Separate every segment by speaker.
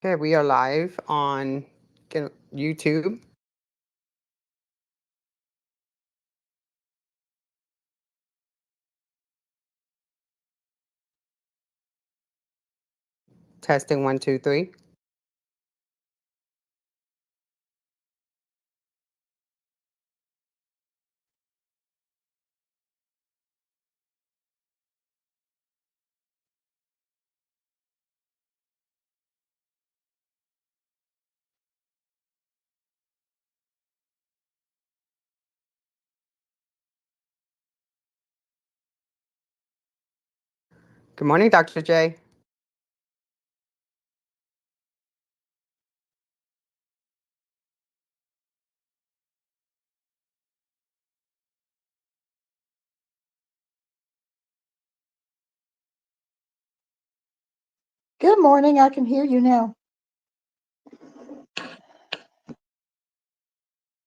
Speaker 1: Okay, we are live on YouTube. Testing 1, 2, 3. Good morning, Dr. J.
Speaker 2: Good morning. I can hear you now.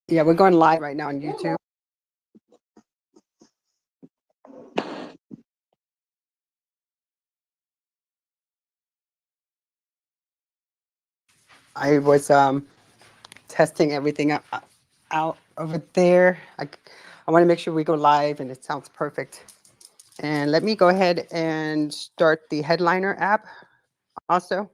Speaker 1: Yeah, we're going live right now on YouTube. I was testing everything out over there. I want to make sure we go live and it sounds perfect. And let me go ahead and start the Headliner app also.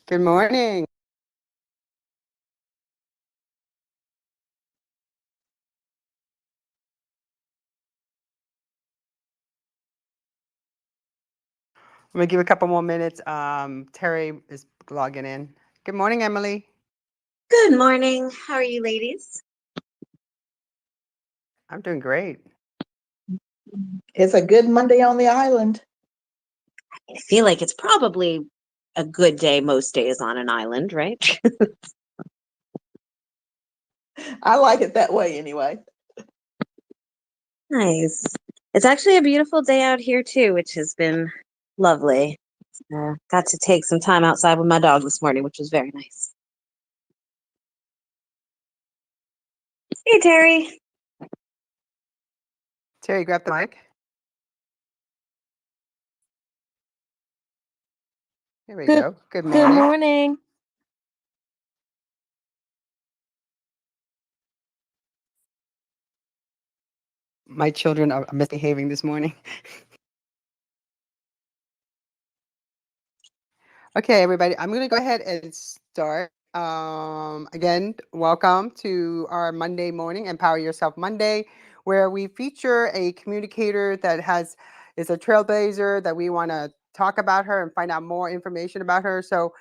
Speaker 1: Good morning. I'm going to give a couple more minutes. Terry is logging in. Good morning, Emily.
Speaker 3: Good morning. How are you, ladies?
Speaker 1: I'm doing great.
Speaker 2: It's a good Monday on the island.
Speaker 3: I feel like it's probably a good day most days on an island, right?
Speaker 2: I like it that way anyway.
Speaker 3: Nice. It's actually a beautiful day out here too, which has been lovely. Got to take some time outside with my dog this morning, which was very nice. Hey, Terry.
Speaker 1: Terry, grab the mic. Here we go. Good morning.
Speaker 4: Good morning.
Speaker 1: My children are misbehaving this morning. Okay, everybody, I'm going to go ahead and start. Again, welcome to our Monday morning, Empower Yourself Monday, where we feature a communicator that is a trailblazer that we want to talk about her and find out more information about her. So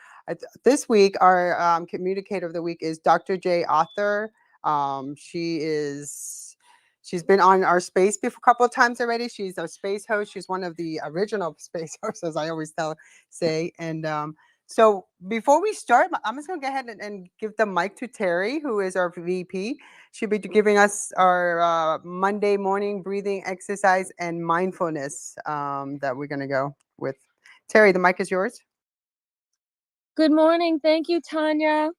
Speaker 1: this week, our communicator of the week is Dr. J. Author. She's been on our space before a couple of times already. She's a space host. She's one of the original space hosts, as I always say. And so before we start, I'm just going to go ahead and give the mic to Terry, who is our VP. She'll be giving us our Monday morning breathing exercise and mindfulness that we're going to go with. Terry, the mic is yours.
Speaker 4: Good morning. Thank you, Tonya.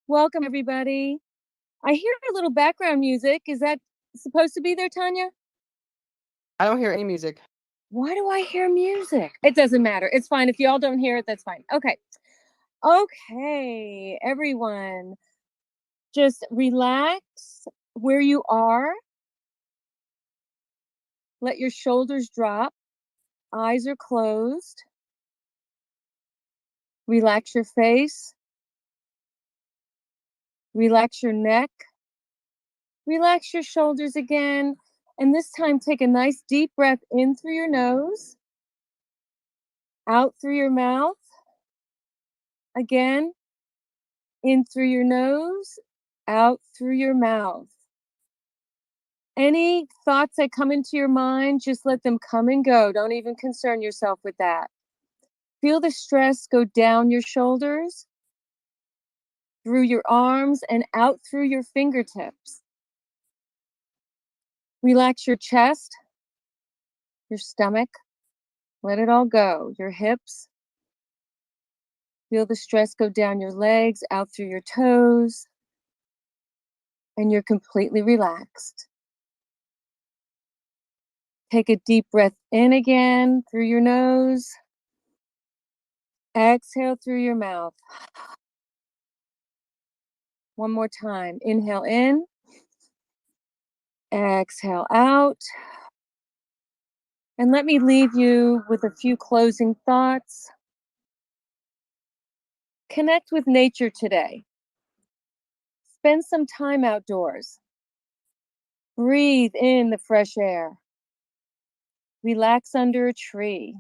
Speaker 4: Welcome, everybody. I hear a little background music. Is that supposed to be there, Tonya?
Speaker 1: I don't hear any music.
Speaker 4: Why do I hear music? It doesn't matter. It's fine. If y'all don't hear it, that's fine. Okay. Okay, everyone, just relax where you are. Let your shoulders drop. Eyes are closed. Relax your face. Relax your neck. Relax your shoulders again. And this time, take a nice deep breath in through your nose, out through your mouth. Again, in through your nose, out through your mouth. Any thoughts that come into your mind, just let them come and go. Don't even concern yourself with that. Feel the stress go down your shoulders, through your arms, and out through your fingertips. Relax your chest, your stomach. Let it all go. Your hips. Feel the stress go down your legs, out through your toes, and you're completely relaxed. Take a deep breath in again through your nose. Exhale through your mouth. One more time. Inhale in. Exhale out. And let me leave you with a few closing thoughts. Connect with nature today. Spend some time outdoors. Breathe in the fresh air. Relax under a tree.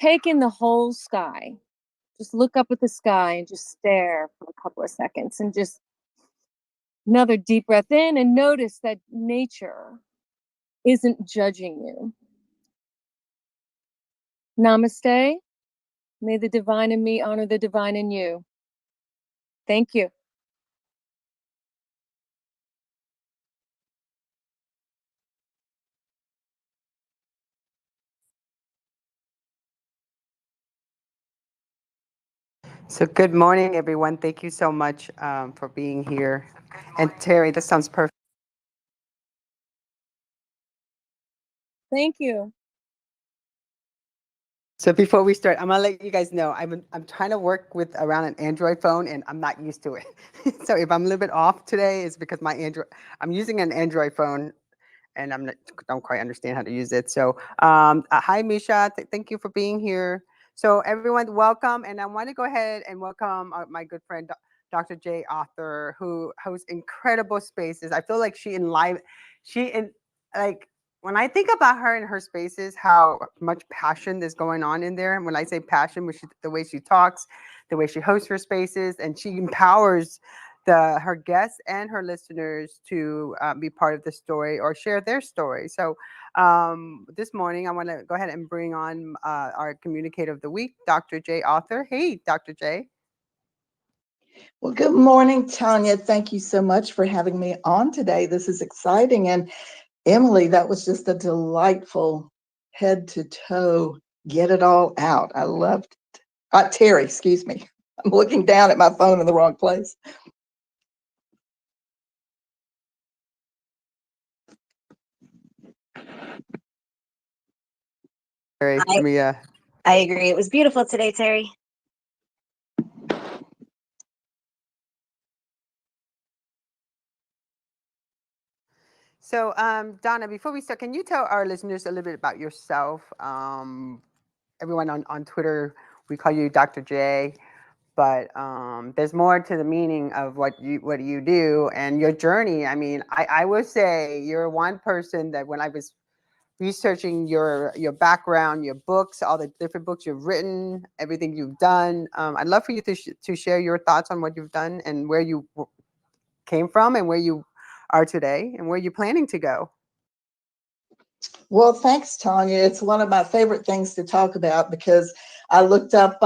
Speaker 4: Take in the whole sky. Just look up at the sky and just stare for a couple of seconds, and just another deep breath in, and notice that nature isn't judging you. Namaste. May the divine in me honor the divine in you. Thank you.
Speaker 1: So good morning, everyone. Thank you so much for being here. And Terry, this sounds perfect.
Speaker 4: Thank you.
Speaker 1: So before we start, I'm gonna let you guys know I'm trying to work with around an Android phone, and I'm not used to it. So if I'm a little bit off today, it's because I'm using an Android phone, and don't quite understand how to use it. So hi, Misha. Thank you for being here. So everyone, welcome, and I want to go ahead and welcome my good friend Dr. J. Author, who hosts incredible spaces. I feel like like when I think about her and her spaces, how much passion is going on in there. And when I say passion, the way she talks, the way she hosts her spaces, and she empowers her guests and her listeners to be part of the story or share their story. So this morning, I want to go ahead and bring on our communicator of the week, Dr. J. Author. Hey, Dr. J.
Speaker 2: Well, good morning, Tonya. Thank you so much for having me on today. This is exciting. And Emily, that was just a delightful head to toe, get it all out. I loved it. Terry, excuse me. I'm looking down at my phone in the wrong place.
Speaker 1: Terry,
Speaker 3: I agree. It was beautiful today, Terry.
Speaker 1: So, Donna, before we start, can you tell our listeners a little bit about yourself? Everyone on Twitter, we call you Dr. J, but there's more to the meaning of what you do and your journey. I mean, I would say you're one person that when I was researching your background, your books, all the different books you've written, everything you've done, I'd love for you to share your thoughts on what you've done and where you came from and where you are today and where you're planning to go.
Speaker 2: Well, thanks, Tonya. It's one of my favorite things to talk about because I looked up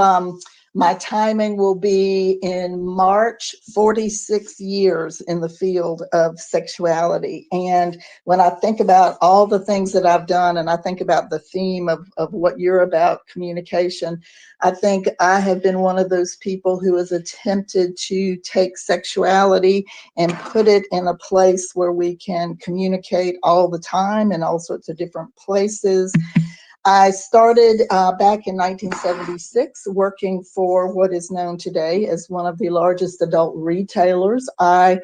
Speaker 2: my timing will be in March, 46 years in the field of sexuality. And when I think about all the things that I've done, and I think about the theme of what you're about, communication, I think I have been one of those people who has attempted to take sexuality and put it in a place where we can communicate all the time in all sorts of different places. I started back in 1976 working for what is known today as one of the largest adult retailers. I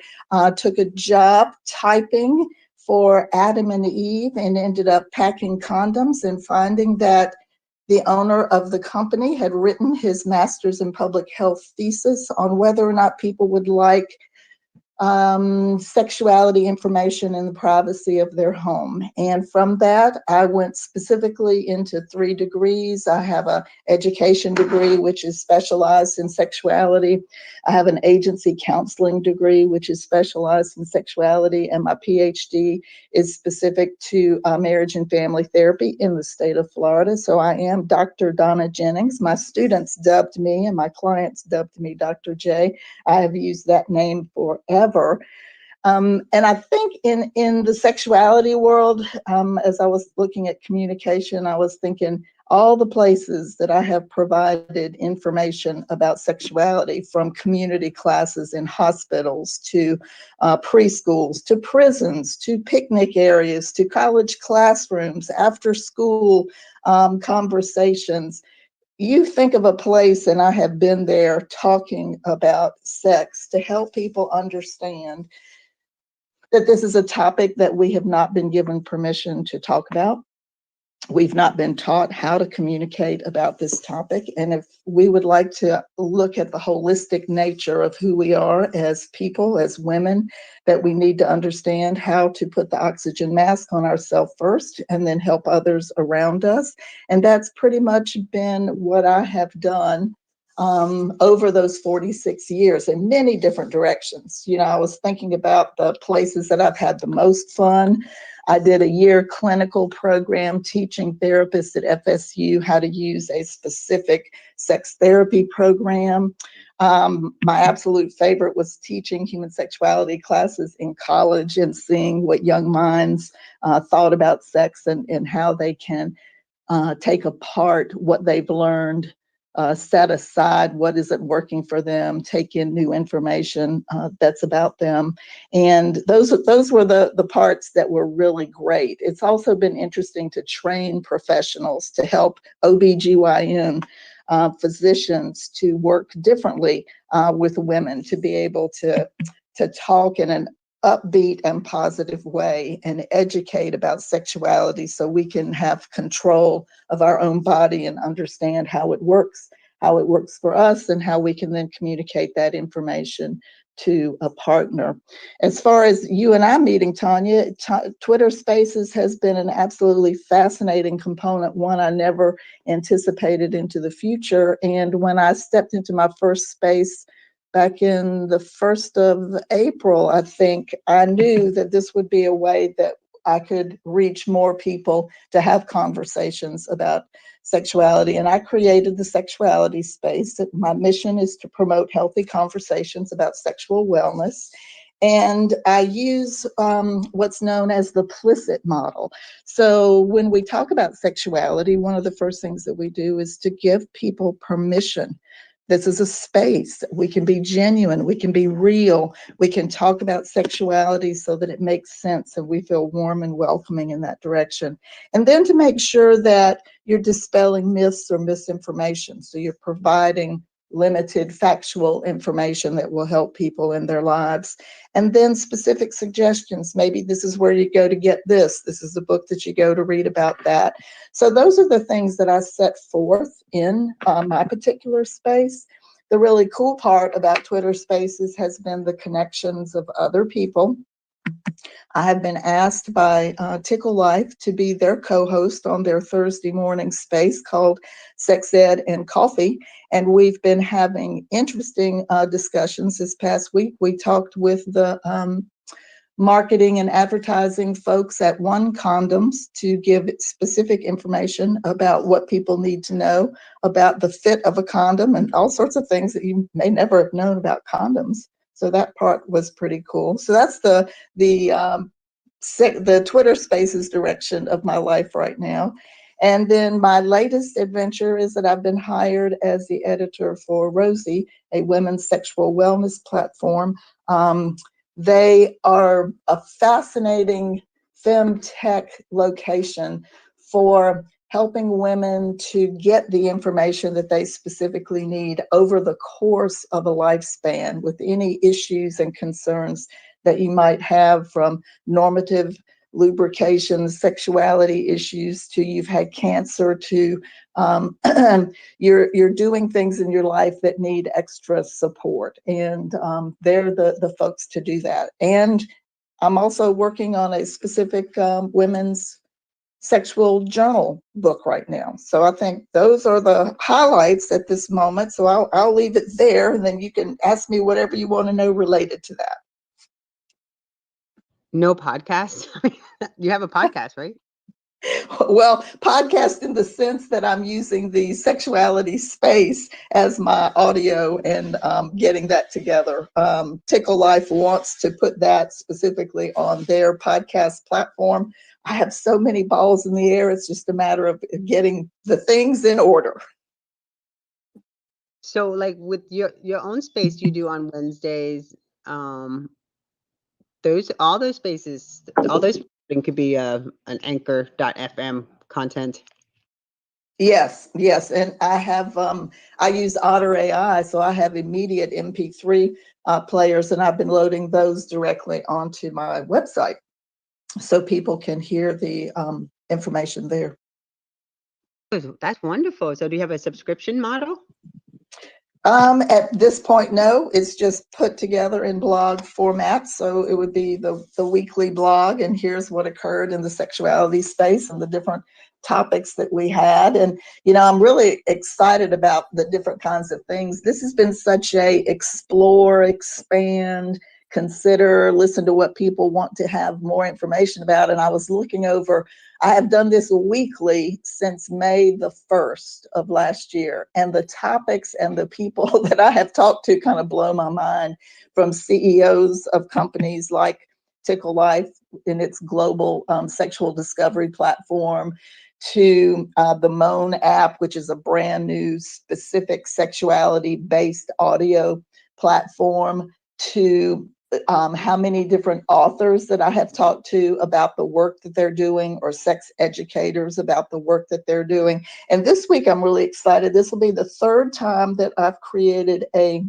Speaker 2: took a job typing for Adam and Eve and ended up packing condoms and finding that the owner of the company had written his master's in public health thesis on whether or not people would like sexuality information in the privacy of their home. And from that, I went specifically into 3 degrees. I have an education degree, which is specialized in sexuality. I have an agency counseling degree, which is specialized in sexuality. And my Ph.D. is specific to marriage and family therapy in the state of Florida. So I am Dr. Donna Jennings. My students dubbed me and my clients dubbed me Dr. J. I have used that name forever. And I think in the sexuality world, as I was looking at communication, I was thinking all the places that I have provided information about sexuality, from community classes in hospitals to preschools, to prisons, to picnic areas, to college classrooms, after school conversations. You think of a place, and I have been there talking about sex to help people understand that this is a topic that we have not been given permission to talk about. We've not been taught how to communicate about this topic. And if we would like to look at the holistic nature of who we are as people, as women, that we need to understand how to put the oxygen mask on ourselves first and then help others around us. And that's pretty much been what I have done over those 46 years in many different directions. You know, I was thinking about the places that I've had the most fun. I did a year clinical program teaching therapists at FSU how to use a specific sex therapy program. My absolute favorite was teaching human sexuality classes in college and seeing what young minds thought about sex and how they can take apart what they've learned, set aside what isn't working for them, take in new information that's about them. And those were the parts that were really great. It's also been interesting to train professionals to help OBGYN physicians to work differently with women, to be able to talk in an upbeat and positive way and educate about sexuality so we can have control of our own body and understand how it works for us, and how we can then communicate that information to a partner. As far as you and I meeting, Tonya, Twitter Spaces has been an absolutely fascinating component, one I never anticipated into the future. And when I stepped into my first space back in the 1st of April, I think I knew that this would be a way that I could reach more people to have conversations about sexuality. And I created the Sexuality Space. My mission is to promote healthy conversations about sexual wellness. And I use what's known as the PLICIT model. So when we talk about sexuality, one of the first things that we do is to give people permission. This is a space. We can be genuine. We can be real. We can talk about sexuality so that it makes sense and we feel warm and welcoming in that direction. And then to make sure that you're dispelling myths or misinformation. So you're providing limited factual information that will help people in their lives. And then specific suggestions. Maybe this is where you go to get this. This is the book that you go to read about that. So those are the things that I set forth in my particular space. The really cool part about Twitter Spaces has been the connections of other people. I have been asked by Tickle Life to be their co-host on their Thursday morning space called Sex Ed and Coffee. And we've been having interesting discussions this past week. We talked with the marketing and advertising folks at One Condoms to give specific information about what people need to know about the fit of a condom and all sorts of things that you may never have known about condoms. So that part was pretty cool. So that's the Twitter Spaces direction of my life right now. And then my latest adventure is that I've been hired as the editor for Rosie, a women's sexual wellness platform. They are a fascinating femtech location for helping women to get the information that they specifically need over the course of a lifespan with any issues and concerns that you might have, from normative lubrication, sexuality issues, to you've had cancer, to you're doing things in your life that need extra support, and they're the folks to do that. And I'm also working on a specific women's sexual journal book right now. So I think those are the highlights at this moment. So I'll leave it there, and then you can ask me whatever you want to know related to that.
Speaker 1: No podcast? You have a podcast, right?
Speaker 2: Well, podcast in the sense that I'm using the sexuality space as my audio and getting that together. Tickle Life wants to put that specifically on their podcast platform. I have so many balls in the air. It's just a matter of getting the things in order.
Speaker 1: So like with your own space you do on Wednesdays, all those spaces, all those could be an anchor.fm content.
Speaker 2: Yes, and I have I use Otter AI, so I have immediate MP3 players, and I've been loading those directly onto my website, so people can hear the information there.
Speaker 1: That's wonderful. So do you have a subscription model?
Speaker 2: At this point, no, it's just put together in blog format. So it would be the weekly blog, and here's what occurred in the sexuality space and the different topics that we had. And, you know, I'm really excited about the different kinds of things. This has been such a explore, expand, consider, listen to what people want to have more information about. And I was looking over, I have done this weekly since May the 1st of last year. And the topics and the people that I have talked to kind of blow my mind, from CEOs of companies like Tickle Life in its global sexual discovery platform, to the Moan app, which is a brand new specific sexuality-based audio platform, to how many different authors that I have talked to about the work that they're doing, or sex educators about the work that they're doing. And this week, I'm really excited. This will be the 3rd time that I've created a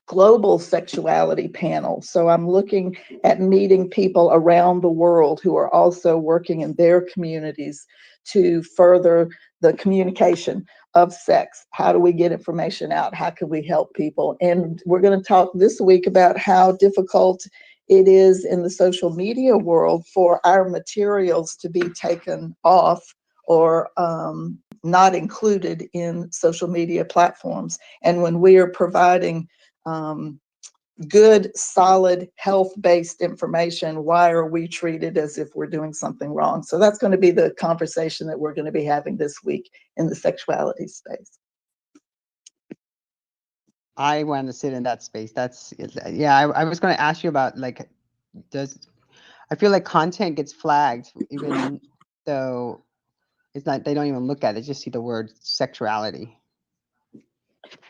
Speaker 2: global sexuality panel. So I'm looking at meeting people around the world who are also working in their communities to further the communication of sex. How do we get information out? How can we help people? And we're going to talk this week about how difficult it is in the social media world for our materials to be taken off or not included in social media platforms. And when we are providing good, solid, health-based information, why are we treated as if we're doing something wrong? So that's going to be the conversation that we're going to be having this week in the sexuality space.
Speaker 1: I want to sit in that space. I was going to ask you about, like, I feel like content gets flagged even though it's not, they don't even look at it, just see the word sexuality.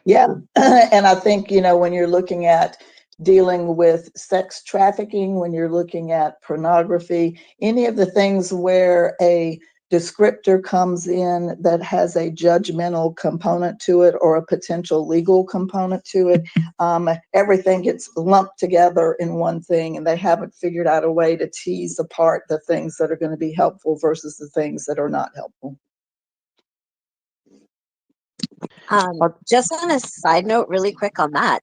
Speaker 2: Yeah, and I think, you know, when you're looking at dealing with sex trafficking, when you're looking at pornography, any of the things where a descriptor comes in that has a judgmental component to it or a potential legal component to it, everything gets lumped together in one thing, and they haven't figured out a way to tease apart the things that are going to be helpful versus the things that are not helpful.
Speaker 3: Just on a side note, really quick on that,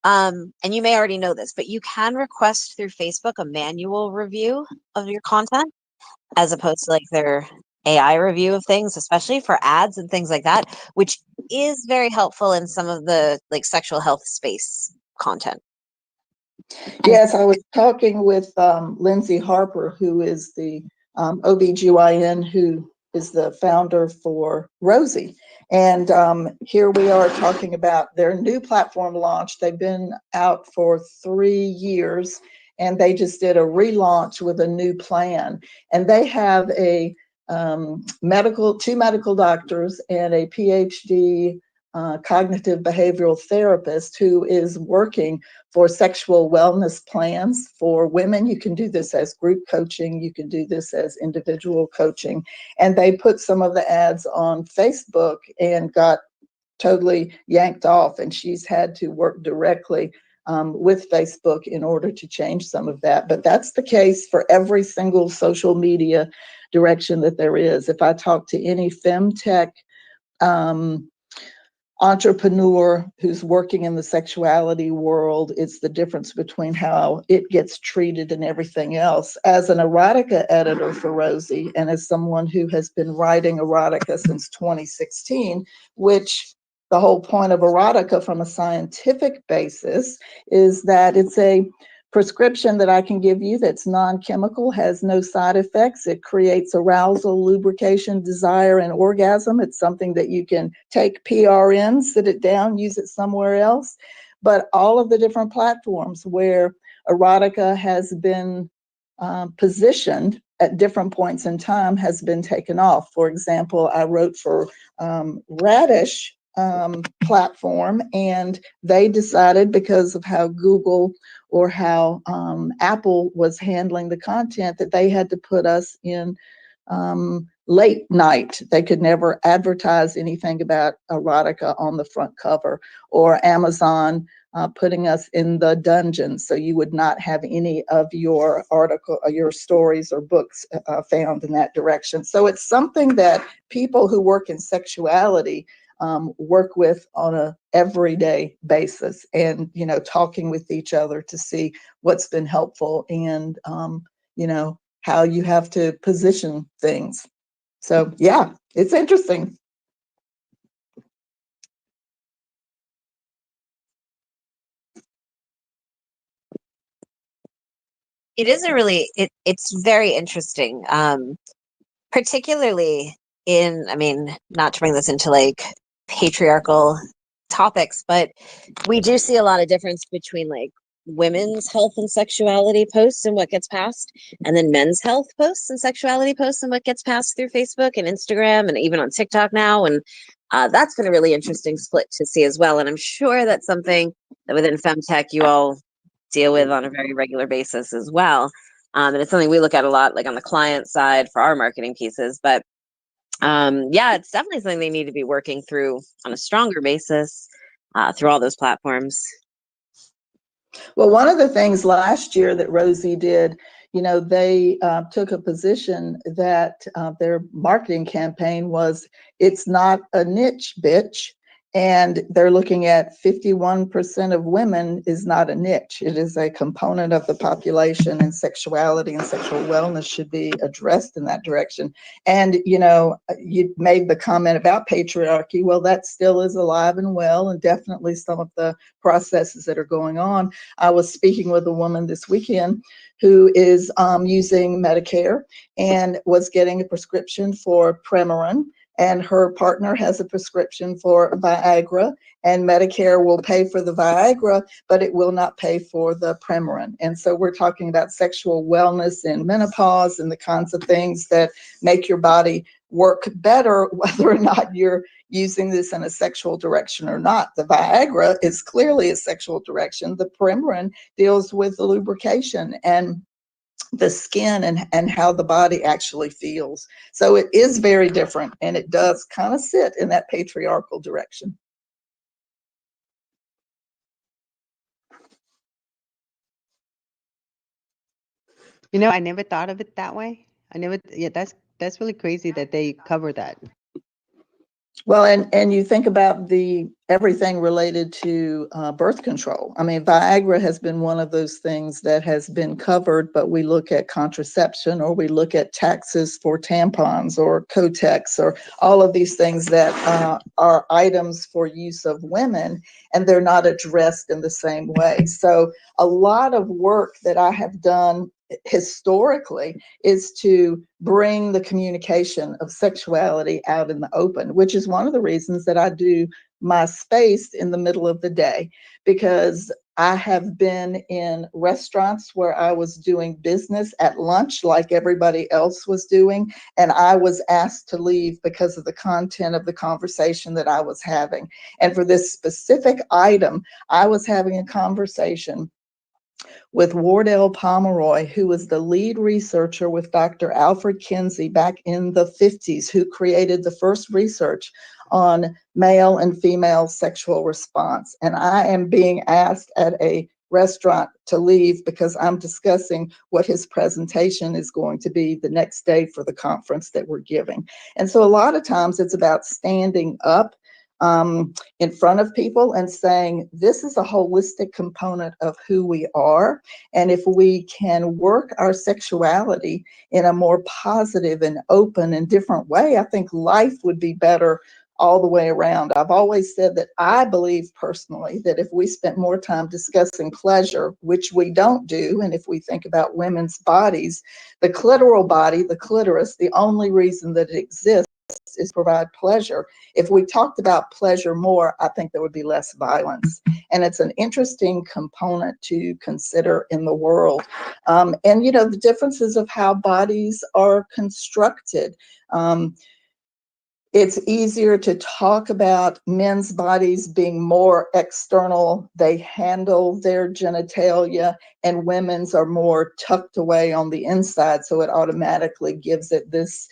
Speaker 3: and you may already know this, but you can request through Facebook a manual review of your content, as opposed to like their AI review of things, especially for ads and things like that, which is very helpful in some of the like sexual health space content.
Speaker 2: Yes, I was talking with Lindsay Harper, who is the OBGYN who is the founder for Rosie. And here we are talking about their new platform launch. They've been out for 3 years, and they just did a relaunch with a new plan. And they have a two medical doctors and a Ph.D. cognitive behavioral therapist who is working for sexual wellness plans for women. You can do this as group coaching. You can do this as individual coaching. And they put some of the ads on Facebook and got totally yanked off. And she's had to work directly with Facebook in order to change some of that. But that's the case for every single social media direction that there is. If I talk to any femtech entrepreneur who's working in the sexuality world, it's the difference between how it gets treated and everything else. As an erotica editor for Rosie, and as someone who has been writing erotica since 2016, which the whole point of erotica from a scientific basis is that it's a prescription that I can give you that's non-chemical, has no side effects. It creates arousal, lubrication, desire, and orgasm. It's something that you can take PRN, sit it down, use it somewhere else. But all of the different platforms where erotica has been positioned at different points in time has been taken off. For example, I wrote for Radish platform, and they decided, because of how Google or how Apple was handling the content, that they had to put us in late night. They could never advertise anything about erotica on the front cover, or Amazon putting us in the dungeon, so you would not have any of your article, your stories or books found in that direction. So it's something that people who work in sexuality work with on a everyday basis, and talking with each other to see what's been helpful, and how you have to position things. So yeah, it's interesting.
Speaker 3: It is it's very interesting, particularly I mean, not to bring this into like patriarchal topics, but we do see a lot of difference between like women's health and sexuality posts and what gets passed, and then men's health posts and sexuality posts and what gets passed through Facebook and Instagram and even on TikTok now. And that's been a really interesting split to see as well. And I'm sure that's something that within femtech you all deal with on a very regular basis as well. And it's something we look at a lot, like on the client side for our marketing pieces. But yeah, it's definitely something they need to be working through on a stronger basis through all those platforms.
Speaker 2: Well, one of the things last year that Rosie did, they took a position that their marketing campaign was, it's not a niche, bitch. And they're looking at 51% of women is not a niche. It is a component of the population, and sexuality and sexual wellness should be addressed in that direction. And, you made the comment about patriarchy. Well, that still is alive and well, and definitely some of the processes that are going on. I was speaking with a woman this weekend who is using Medicare and was getting a prescription for Premarin, and her partner has a prescription for Viagra, and Medicare will pay for the Viagra, but it will not pay for the Premarin. And so we're talking about sexual wellness in menopause and the kinds of things that make your body work better, whether or not you're using this in a sexual direction or not. The Viagra is clearly a sexual direction. The Premarin deals with the lubrication and the skin and how the body actually feels. So it is very different, and it does kind of sit in that patriarchal direction.
Speaker 1: I never thought of it that way. Yeah, that's really crazy that they cover that.
Speaker 2: Well, and you think about everything related to birth control. I mean, Viagra has been one of those things that has been covered, but we look at contraception, or we look at taxes for tampons or Kotex, or all of these things that are items for use of women, and they're not addressed in the same way. So a lot of work that I have done historically is to bring the communication of sexuality out in the open, which is one of the reasons that I do my space in the middle of the day, because I have been in restaurants where I was doing business at lunch like everybody else was doing, and I was asked to leave because of the content of the conversation that I was having. And for this specific item, I was having a conversation with Wardell Pomeroy, who was the lead researcher with Dr. Alfred Kinsey back in the 50s, who created the first research on male and female sexual response. And I am being asked at a restaurant to leave because I'm discussing what his presentation is going to be the next day for the conference that we're giving. And so a lot of times it's about standing up in front of people and saying, this is a holistic component of who we are. And if we can work our sexuality in a more positive and open and different way, I think life would be better all the way around. I've always said that I believe personally that if we spent more time discussing pleasure, which we don't do, and if we think about women's bodies, the clitoral body, the clitoris, the only reason that it exists is to provide pleasure. If we talked about pleasure more, I think there would be less violence. And it's an interesting component to consider in the world. And, you know, the differences of how bodies are constructed. It's easier to talk about men's bodies being more external. They handle their genitalia, and women's are more tucked away on the inside. So it automatically gives it this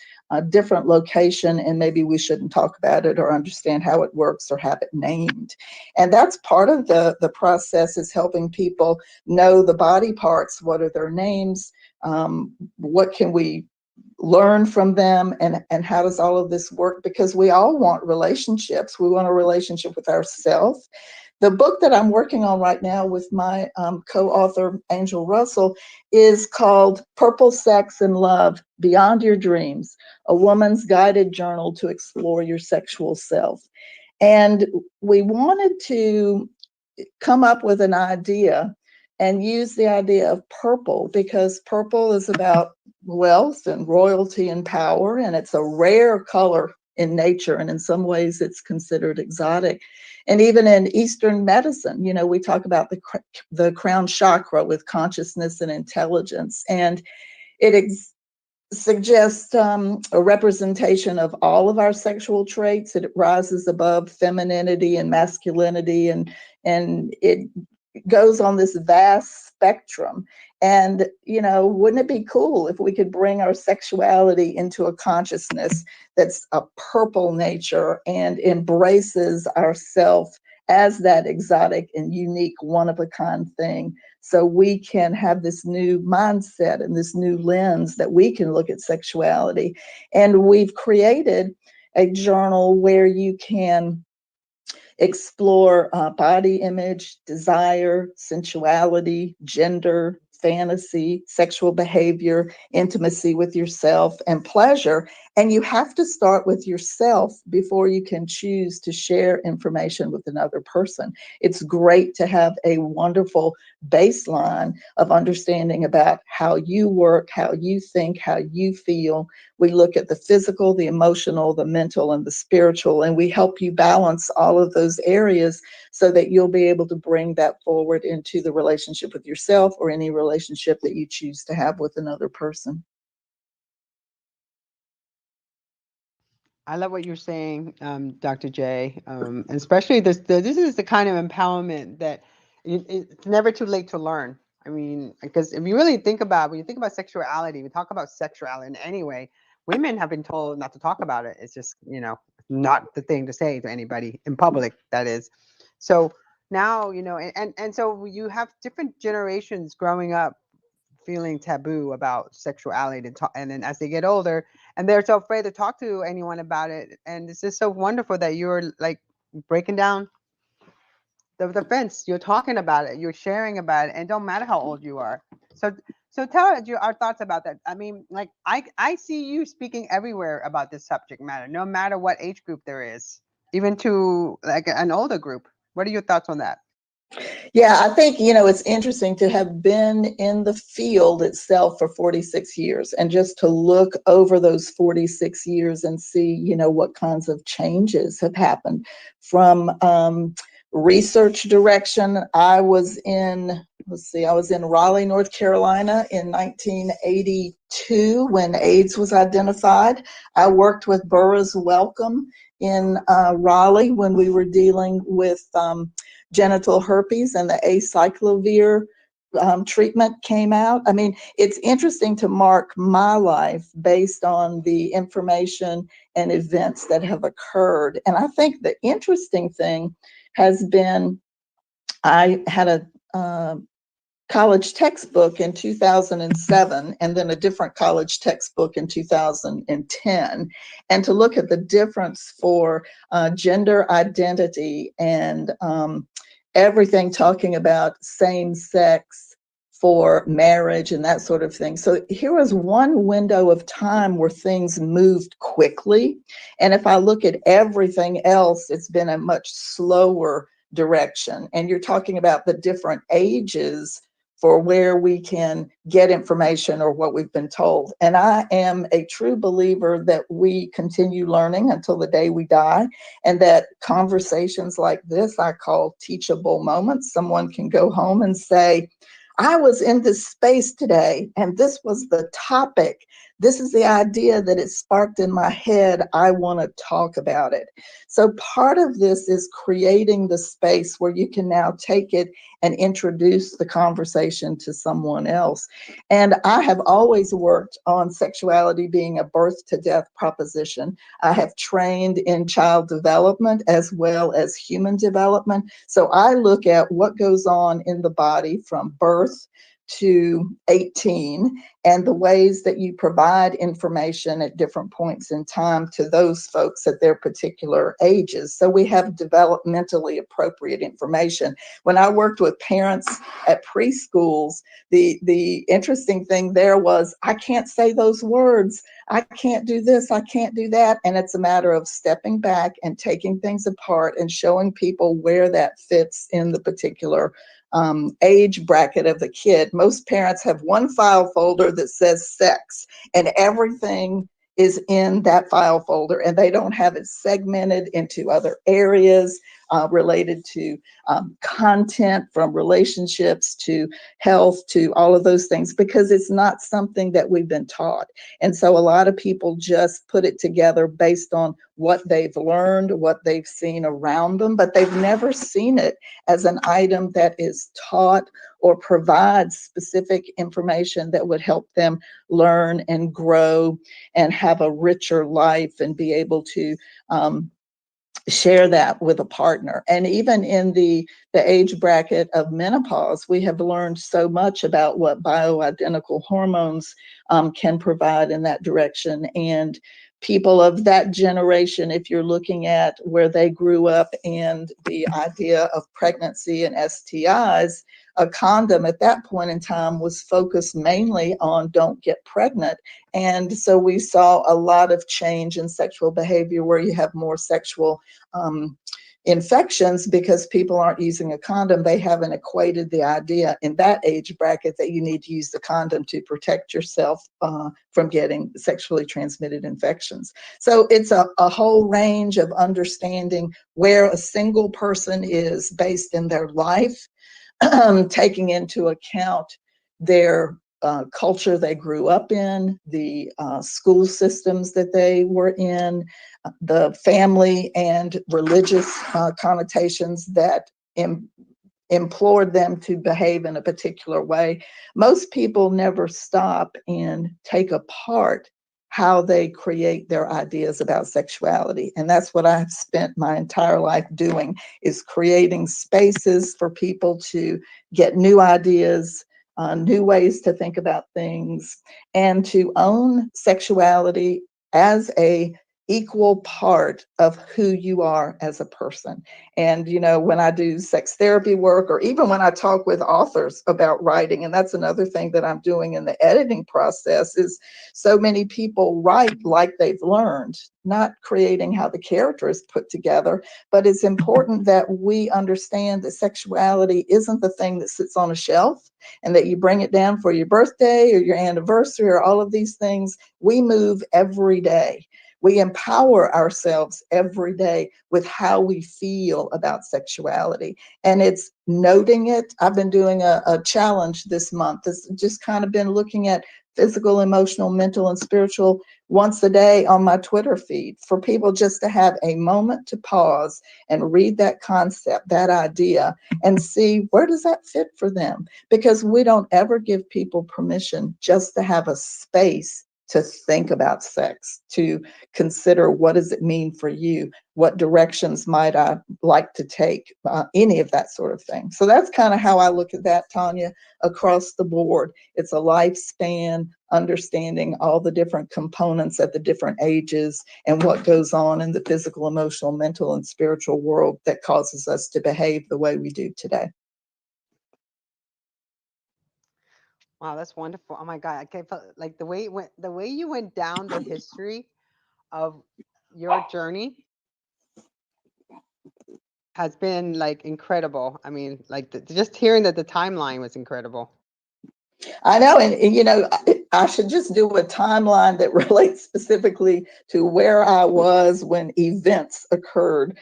Speaker 2: different location, and maybe we shouldn't talk about it or understand how it works or have it named. And that's part of the process, is helping people know the body parts. What are their names? What can we learn from them, and how does all of this work? Because we all want relationships. We want a relationship with ourselves. The book that I'm working on right now with my co-author, Angel Russell, is called Purple Sex and Love, Beyond Your Dreams, a woman's guided journal to explore your sexual self. And we wanted to come up with an idea and use the idea of purple, because purple is about wealth and royalty and power, and it's a rare color in nature, and in some ways it's considered exotic. And even in Eastern medicine, you know, we talk about the crown chakra with consciousness and intelligence, and it suggests a representation of all of our sexual traits. It rises above femininity and masculinity, and it goes on this vast spectrum. And, you know, wouldn't it be cool if we could bring our sexuality into a consciousness that's a purple nature and embraces ourself as that exotic and unique, one-of-a-kind thing, so we can have this new mindset and this new lens that we can look at sexuality. And we've created a journal where you can explore body image, desire, sensuality, gender, fantasy, sexual behavior, intimacy with yourself, and pleasure. And you have to start with yourself before you can choose to share information with another person. It's great to have a wonderful baseline of understanding about how you work, how you think, how you feel. We look at the physical, the emotional, the mental, and the spiritual, and we help you balance all of those areas so that you'll be able to bring that forward into the relationship with yourself or any relationship that you choose to have with another person.
Speaker 1: I love what you're saying, Dr. J. And especially this is the kind of empowerment that it's never too late to learn. I mean, because if you really think about, when you think about sexuality, we talk about sexuality in any way, women have been told not to talk about it. It's just, you know, not the thing to say to anybody in public, that is. So now, you know, and so you have different generations growing up feeling taboo about sexuality to talk, and then as they get older and they're so afraid to talk to anyone about it. And it's just so wonderful that you're like breaking down the fence. You're talking about it, you're sharing about it, and it don't matter how old you are. So tell us our thoughts about that. I mean, like I see you speaking everywhere about this subject matter, no matter what age group there is, even to like an older group. What are your thoughts on that?
Speaker 2: Yeah, I think, you know, it's interesting to have been in the field itself for 46 years and just to look over those 46 years and see, you know, what kinds of changes have happened from research direction, I was in, I was in Raleigh, North Carolina in 1982 when AIDS was identified. I worked with Burroughs Wellcome in Raleigh when we were dealing with genital herpes, and the acyclovir treatment came out. I mean, it's interesting to mark my life based on the information and events that have occurred. And I think the interesting thing has been, I had a college textbook in 2007 and then a different college textbook in 2010, and to look at the difference for gender identity and everything talking about same sex for marriage and that sort of thing. So here was one window of time where things moved quickly. And if I look at everything else, it's been a much slower direction. And you're talking about the different ages for where we can get information or what we've been told. And I am a true believer that we continue learning until the day we die, and that conversations like this I call teachable moments. Someone can go home and say, I was in this space today and this was the topic. This is the idea that it sparked in my head. I want to talk about it. So part of this is creating the space where you can now take it and introduce the conversation to someone else. And I have always worked on sexuality being a birth to death proposition. I have trained in child development as well as human development. So I look at what goes on in the body from birth to 18 and the ways that you provide information at different points in time to those folks at their particular ages. So we have developmentally appropriate information. When I worked with parents at preschools, the interesting thing there was, I can't say those words. I can't do this, I can't do that. And it's a matter of stepping back and taking things apart and showing people where that fits in the particular age bracket of the kid. Most parents have one file folder that says sex, and everything is in that file folder, and they don't have it segmented into other areas related to content, from relationships to health to all of those things, because it's not something that we've been taught. And so a lot of people just put it together based on what they've learned, what they've seen around them, but they've never seen it as an item that is taught or provides specific information that would help them learn and grow and have a richer life and be able to share that with a partner. And even in the age bracket of menopause, we have learned so much about what bioidentical hormones can provide in that direction. And people of that generation, if you're looking at where they grew up and the idea of pregnancy and STIs, a condom at that point in time was focused mainly on don't get pregnant. And so we saw a lot of change in sexual behavior where you have more sexual infections because people aren't using a condom. They haven't equated the idea in that age bracket that you need to use the condom to protect yourself from getting sexually transmitted infections. So it's a whole range of understanding where a single person is based in their life, taking into account their culture they grew up in, the school systems that they were in, the family and religious connotations that implored them to behave in a particular way. Most people never stop and take apart how they create their ideas about sexuality. And that's what I've spent my entire life doing, is creating spaces for people to get new ideas, new ways to think about things, and to own sexuality as a equal part of who you are as a person. And, you know, when I do sex therapy work, or even when I talk with authors about writing, and that's another thing that I'm doing in the editing process, is so many people write like they've learned, not creating how the character is put together. But it's important that we understand that sexuality isn't the thing that sits on a shelf and that you bring it down for your birthday or your anniversary or all of these things. We move every day. We empower ourselves every day with how we feel about sexuality. And it's noting it. I've been doing a challenge this month. It's just kind of been looking at physical, emotional, mental, and spiritual once a day on my Twitter feed, for people just to have a moment to pause and read that concept, that idea, and see where does that fit for them. Because we don't ever give people permission just to have a space to think about sex, to consider what does it mean for you, what directions might I like to take, any of that sort of thing. So that's kind of how I look at that, Tonya, across the board. It's a lifespan, understanding all the different components at the different ages and what goes on in the physical, emotional, mental, and spiritual world that causes us to behave the way we do today.
Speaker 1: Wow, that's wonderful. Oh my God, I can't like the way you went down the history of your journey has been like incredible. I mean, like just hearing that the timeline was incredible.
Speaker 2: I know, and you know, I should just do a timeline that relates specifically to where I was when events occurred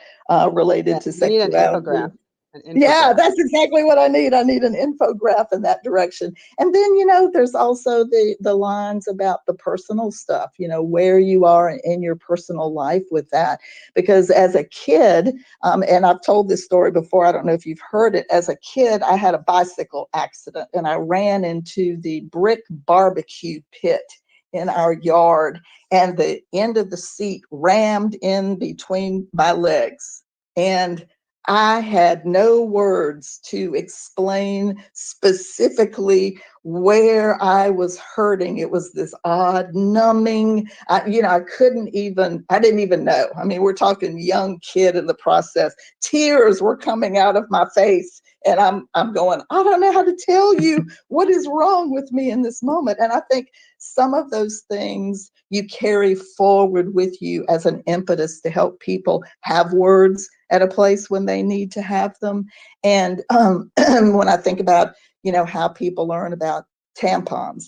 Speaker 2: related
Speaker 1: Yeah,
Speaker 2: to
Speaker 1: you need an
Speaker 2: sexuality.
Speaker 1: infograph. An
Speaker 2: Yeah,
Speaker 1: infograph.
Speaker 2: that's exactly what I need. I need an infograph in that direction. And then, you know, there's also the lines about the personal stuff, you know, where you are in your personal life with that. Because as a kid, and I've told this story before, I don't know if you've heard it. As a kid, I had a bicycle accident and I ran into the brick barbecue pit in our yard, and the end of the seat rammed in between my legs. And I had no words to explain specifically where I was hurting. It was this odd numbing. I didn't even know. I mean, we're talking young kid in the process. Tears were coming out of my face. And I'm going, I don't know how to tell you what is wrong with me in this moment. And I think some of those things you carry forward with you as an impetus to help people have words at a place when they need to have them. And when I think about, you know, how people learn about tampons,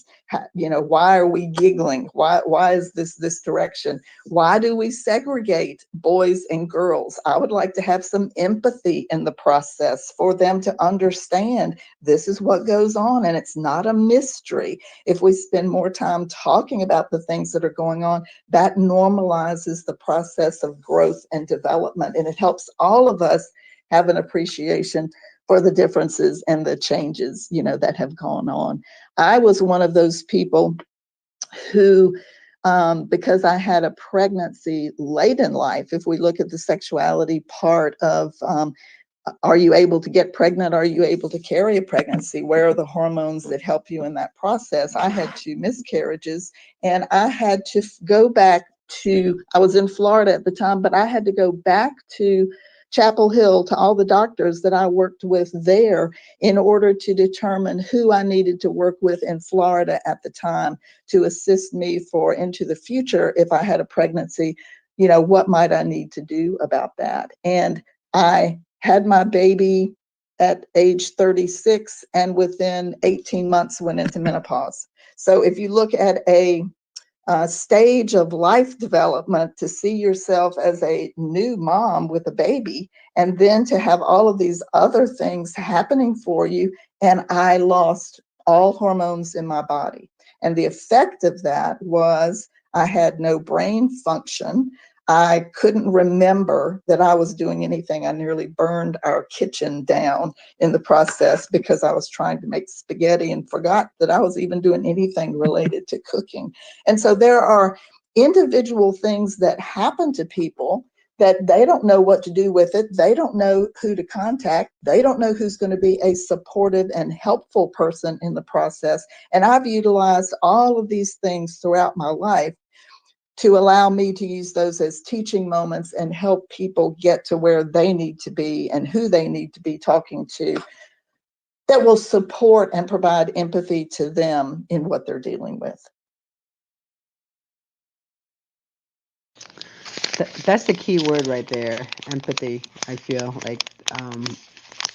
Speaker 2: why are we giggling? Why is this direction? Why do we segregate boys and girls? I would like to have some empathy in the process for them to understand this is what goes on, and it's not a mystery. If we spend more time talking about the things that are going on, that normalizes the process of growth and development, and it helps all of us have an appreciation for the differences and the changes, you know, that have gone on. I was one of those people who, because I had a pregnancy late in life, if we look at the sexuality part of, are you able to get pregnant? Are you able to carry a pregnancy? Where are the hormones that help you in that process? I had 2 miscarriages, and I had to go back to, I was in Florida at the time, but I had to go back to Chapel Hill to all the doctors that I worked with there in order to determine who I needed to work with in Florida at the time to assist me for into the future. If I had a pregnancy, you know, what might I need to do about that? And I had my baby at age 36, and within 18 months went into menopause. So if you look at a stage of life development, to see yourself as a new mom with a baby, and then to have all of these other things happening for you, and I lost all hormones in my body. And the effect of that was I had no brain function. I couldn't remember that I was doing anything. I nearly burned our kitchen down in the process because I was trying to make spaghetti and forgot that I was even doing anything related to cooking. And so there are individual things that happen to people that they don't know what to do with it. They don't know who to contact. They don't know who's going to be a supportive and helpful person in the process. And I've utilized all of these things throughout my life to allow me to use those as teaching moments and help people get to where they need to be and who they need to be talking to, that will support and provide empathy to them in what they're dealing with.
Speaker 1: That's the key word right there, empathy. I feel like,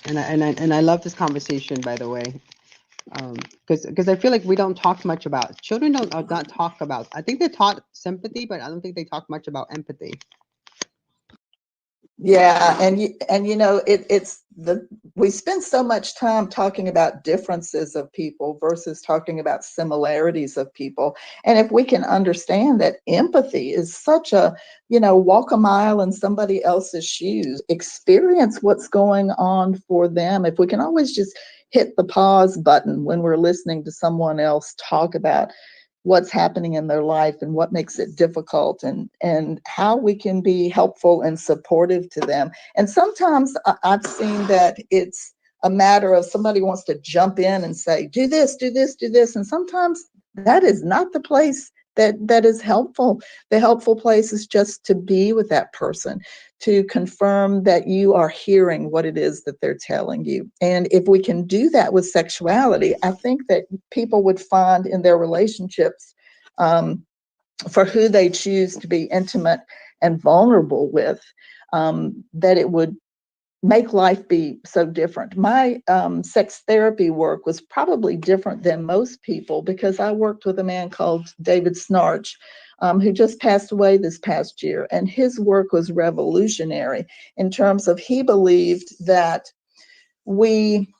Speaker 1: and I love this conversation, by the way. Because I feel like we don't talk much about children. Don't not talk about. I think they're taught sympathy, but I don't think they talk much about empathy.
Speaker 2: Yeah, and you know, we spend so much time talking about differences of people versus talking about similarities of people. And if we can understand that empathy is such a, you know, walk a mile in somebody else's shoes, experience what's going on for them. If we can always just hit the pause button when we're listening to someone else talk about what's happening in their life and what makes it difficult, and how we can be helpful and supportive to them. And sometimes I've seen that it's a matter of somebody wants to jump in and say, do this, do this, do this. And sometimes that is not the place that is helpful. The helpful place is just to be with that person, to confirm that you are hearing what it is that they're telling you. And if we can do that with sexuality, I think that people would find in their relationships, for who they choose to be intimate and vulnerable with, that it would make life be so different. My sex therapy work was probably different than most people because I worked with a man called David Snarch, who just passed away this past year. And his work was revolutionary in terms of he believed that we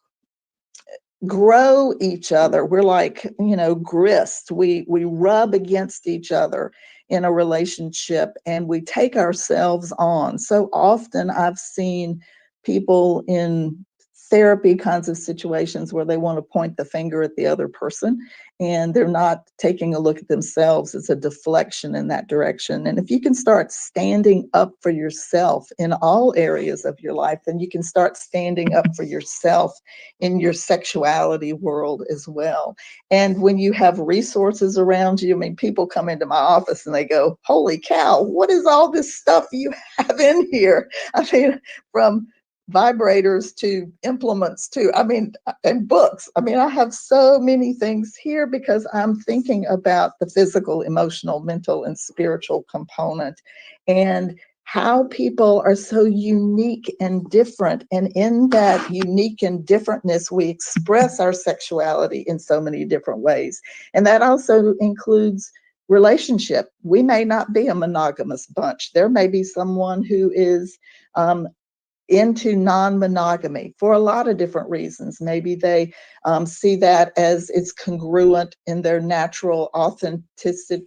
Speaker 2: grow each other. We're like, you know, grist. We rub against each other in a relationship and we take ourselves on. So often I've seen people in therapy kinds of situations where they want to point the finger at the other person and they're not taking a look at themselves. It's a deflection in that direction. And if you can start standing up for yourself in all areas of your life, then you can start standing up for yourself in your sexuality world as well. And when you have resources around you, I mean, people come into my office and they go, holy cow, what is all this stuff you have in here? I mean, from vibrators to implements to, I mean, and books. I mean, I have so many things here because I'm thinking about the physical, emotional, mental, and spiritual component, and how people are so unique and different. And in that unique and differentness, we express our sexuality in so many different ways. And that also includes relationship. We may not be a monogamous bunch. There may be someone who is into non-monogamy for a lot of different reasons. Maybe they see that as it's congruent in their natural authentic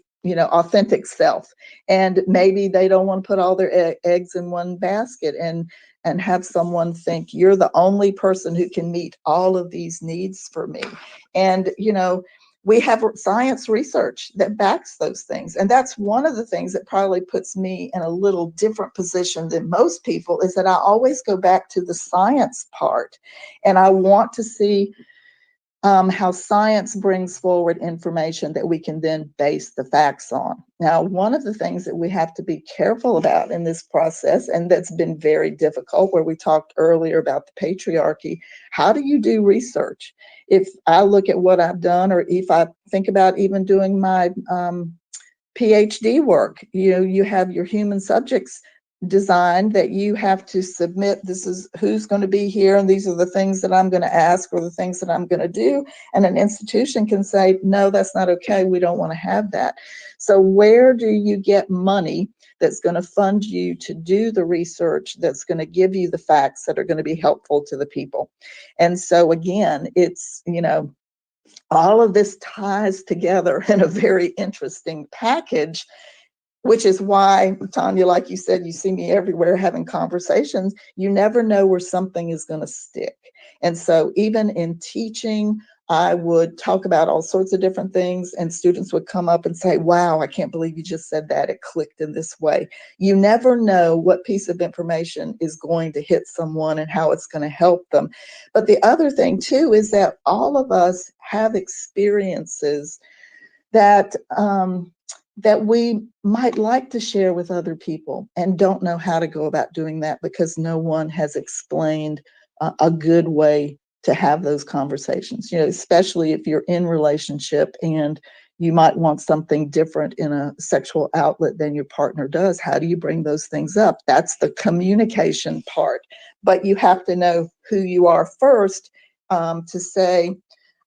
Speaker 2: self, and maybe they don't want to put all their eggs in one basket and have someone think you're the only person who can meet all of these needs for me. And you know, we have science research that backs those things. And that's one of the things that probably puts me in a little different position than most people, is that I always go back to the science part. And I want to see how science brings forward information that we can then base the facts on. Now, one of the things that we have to be careful about in this process, and that's been very difficult, where we talked earlier about the patriarchy, how do you do research? If I look at what I've done, or if I think about even doing my Ph.D. work, you know, you have your human subjects design that you have to submit. This is who's going to be here, and these are the things that I'm going to ask, or the things that I'm going to do. And an institution can say, no, that's not okay. We don't want to have that. So where do you get money that's going to fund you to do the research, that's going to give you the facts that are going to be helpful to the people? And so again, it's, you know, all of this ties together in a very interesting package, which is why, Tonya, like you said, you see me everywhere having conversations. You never know where something is going to stick. And so even in teaching, I would talk about all sorts of different things, and students would come up and say, wow, I can't believe you just said that. It clicked in this way. You never know what piece of information is going to hit someone and how it's going to help them. But the other thing, too, is that all of us have experiences that that we might like to share with other people and don't know how to go about doing that because no one has explained a good way to have those conversations. You know, especially if you're in relationship and you might want something different in a sexual outlet than your partner does. How do you bring those things up? That's the communication part. But you have to know who you are first, to say,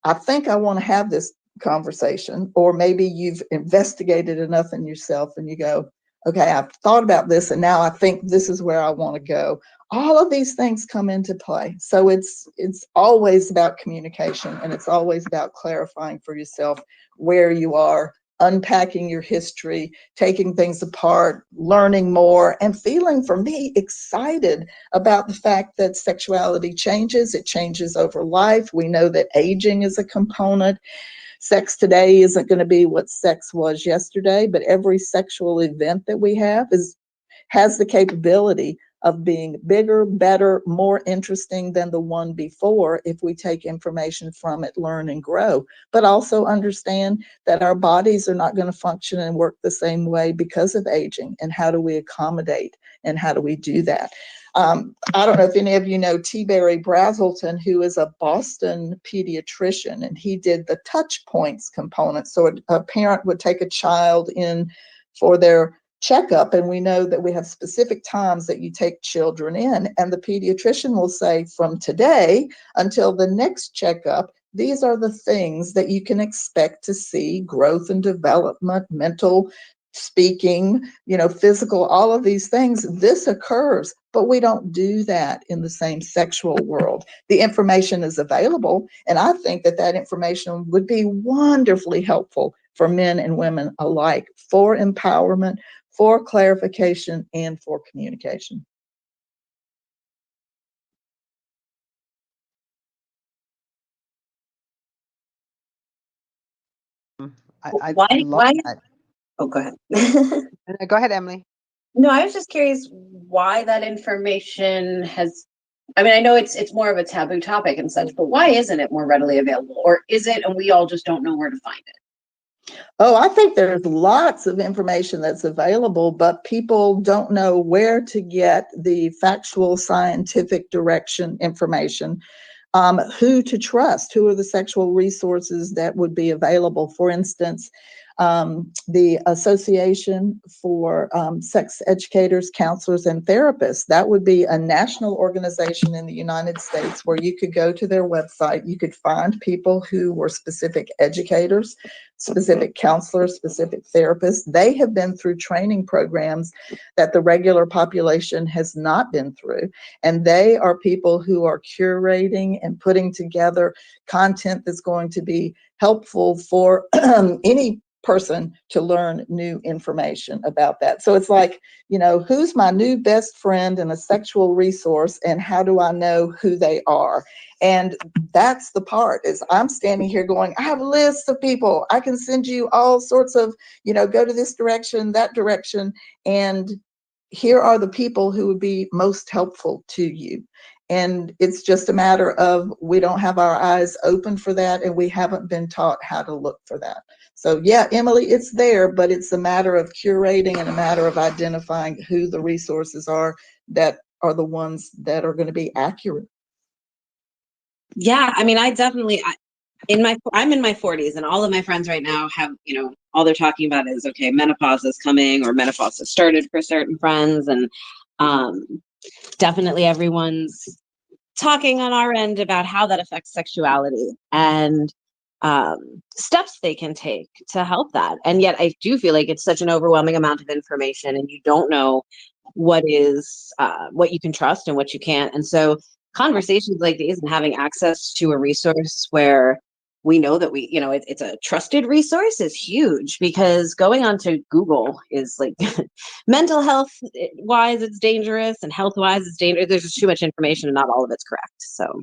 Speaker 2: I think I want to have this conversation, or maybe you've investigated enough in yourself and you go, okay, I've thought about this and now I think this is where I want to go. All of these things come into play. So it's always about communication, and it's always about clarifying for yourself where you are, unpacking your history, taking things apart, learning more, and feeling, for me, excited about the fact that sexuality changes. It changes over life. We know that aging is a component. Sex today isn't going to be what sex was yesterday, but every sexual event that we have has the capability of being bigger, better, more interesting than the one before if we take information from it, learn and grow. But also understand that our bodies are not going to function and work the same way because of aging. And how do we accommodate, and how do we do that? I don't know if any of you know T. Barry Brazelton, who is a Boston pediatrician, and he did the touch points component. So a parent would take a child in for their checkup, and we know that we have specific times that you take children in, and the pediatrician will say, from today until the next checkup, these are the things that you can expect to see: growth and development, mental, speaking, physical, all of these things. This occurs, but we don't do that in the same sexual world. The information is available, and I think that information would be wonderfully helpful for men and women alike, for empowerment, for clarification, and for communication.
Speaker 1: I
Speaker 3: Why?
Speaker 1: love that.
Speaker 3: Oh, go ahead.
Speaker 1: Go ahead, Emily.
Speaker 3: No, I was just curious why that information has. I mean, I know it's more of a taboo topic and such, but why isn't it more readily available, or is it, and we all just don't know where to find it?
Speaker 2: Oh, I think there's lots of information that's available, but people don't know where to get the factual, scientific direction information. Who to trust, who are the sexual resources that would be available. For instance, the Association for Sex Educators, Counselors, and Therapists, that would be a national organization in the United States where you could go to their website, you could find people who were specific educators, specific counselors, specific therapists. They have been through training programs that the regular population has not been through. And they are people who are curating and putting together content that's going to be helpful for any person to learn new information about that. So it's like, who's my new best friend and a sexual resource, and how do I know who they are? And that's the part, is I'm standing here going, I have lists of people. I can send you all sorts of, go to this direction, that direction. And here are the people who would be most helpful to you. And it's just a matter of, we don't have our eyes open for that, and we haven't been taught how to look for that. So yeah, Emily, it's there, but it's a matter of curating and a matter of identifying who the resources are that are the ones that are going to be accurate.
Speaker 3: Yeah, I mean, I'm in my 40s, and all of my friends right now have, all they're talking about is, okay, menopause is coming, or menopause has started for certain friends. And definitely everyone's talking on our end about how that affects sexuality and steps they can take to help that. And yet I do feel like it's such an overwhelming amount of information, and you don't know what you can trust and what you can't. And so conversations like these and having access to a resource where we know that it's a trusted resource is huge, because going onto Google is like mental health wise, it's dangerous, and health wise, it's dangerous. There's just too much information and not all of it's correct. So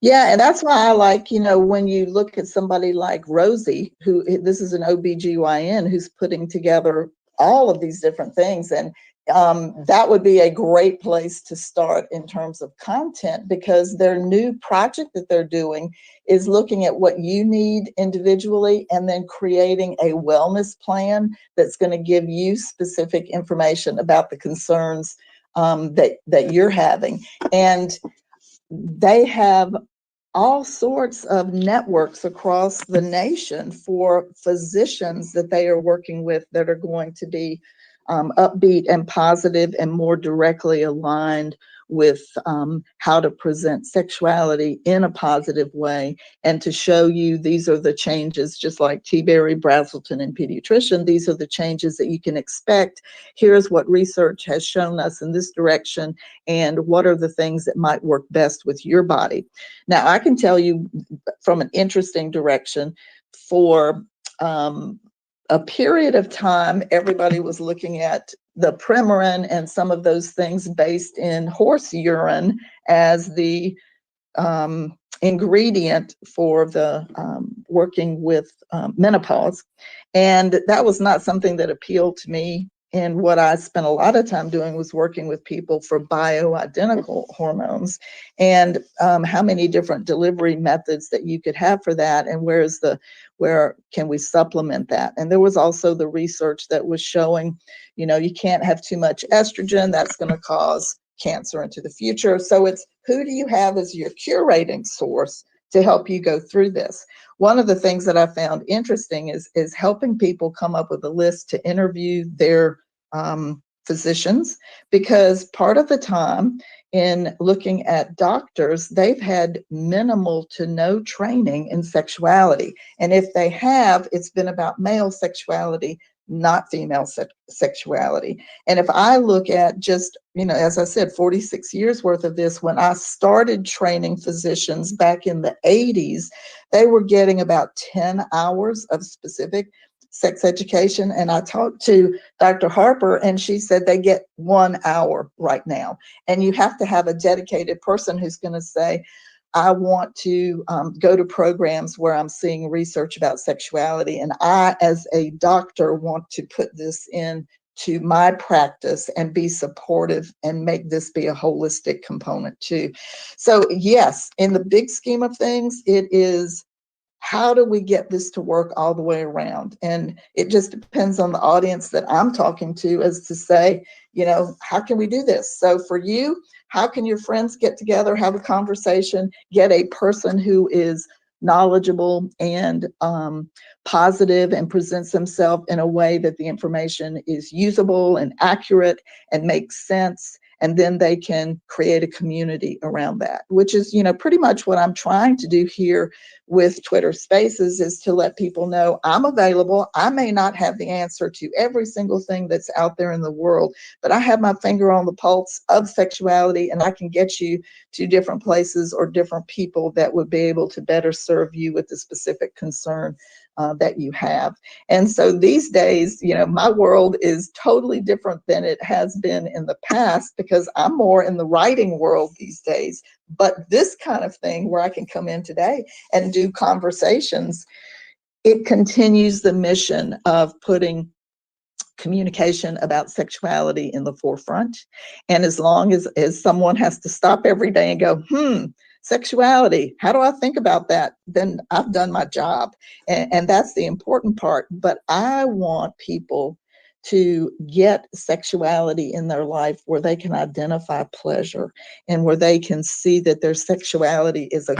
Speaker 2: yeah, and that's why I like, when you look at somebody like Rosie, this is an OBGYN who's putting together all of these different things. And that would be a great place to start in terms of content, because their new project that they're doing is looking at what you need individually and then creating a wellness plan that's going to give you specific information about the concerns that you're having. And they have all sorts of networks across the nation for physicians that they are working with that are going to be upbeat and positive and more directly aligned with how to present sexuality in a positive way, and to show you these are the changes, just like T. Berry, Brazelton, and Pediatrician, these are the changes that you can expect. Here's what research has shown us in this direction, and what are the things that might work best with your body. Now, I can tell you from an interesting direction, for a period of time, everybody was looking at the Premarin and some of those things based in horse urine as the ingredient for the working with menopause. And that was not something that appealed to me. And what I spent a lot of time doing was working with people for bioidentical hormones, and how many different delivery methods that you could have for that, and where can we supplement that. And there was also the research that was showing, you can't have too much estrogen, that's going to cause cancer into the future. So it's, who do you have as your curating source to help you go through this? One of the things that I found interesting is helping people come up with a list to interview their physicians, because part of the time in looking at doctors, they've had minimal to no training in sexuality. And if they have, it's been about male sexuality, not female sexuality. And if I look at just, as I said, 46 years worth of this, when I started training physicians back in the 80s, they were getting about 10 hours of specific sex education. And I talked to Dr. Harper, and she said they get 1 hour right now. And you have to have a dedicated person who's going to say, I want to go to programs where I'm seeing research about sexuality, and I, as a doctor, want to put this in to my practice and be supportive and make this be a holistic component too. So yes, in the big scheme of things, it is, how do we get this to work all the way around? And it just depends on the audience that I'm talking to, as to say, how can we do this? So for you, how can your friends get together, have a conversation, get a person who is knowledgeable and positive and presents themselves in a way that the information is usable and accurate and makes sense, and then they can create a community around that, which is, pretty much what I'm trying to do here with Twitter Spaces, is to let people know I'm available. I may not have the answer to every single thing that's out there in the world, but I have my finger on the pulse of sexuality, and I can get you to different places or different people that would be able to better serve you with the specific concern that you have. And so these days, my world is totally different than it has been in the past, because I'm more in the writing world these days. But this kind of thing where I can come in today and do conversations, it continues the mission of putting communication about sexuality in the forefront. And as long as someone has to stop every day and go, sexuality, how do I think about that? Then I've done my job. And that's the important part. But I want people to get sexuality in their life where they can identify pleasure, and where they can see that their sexuality is a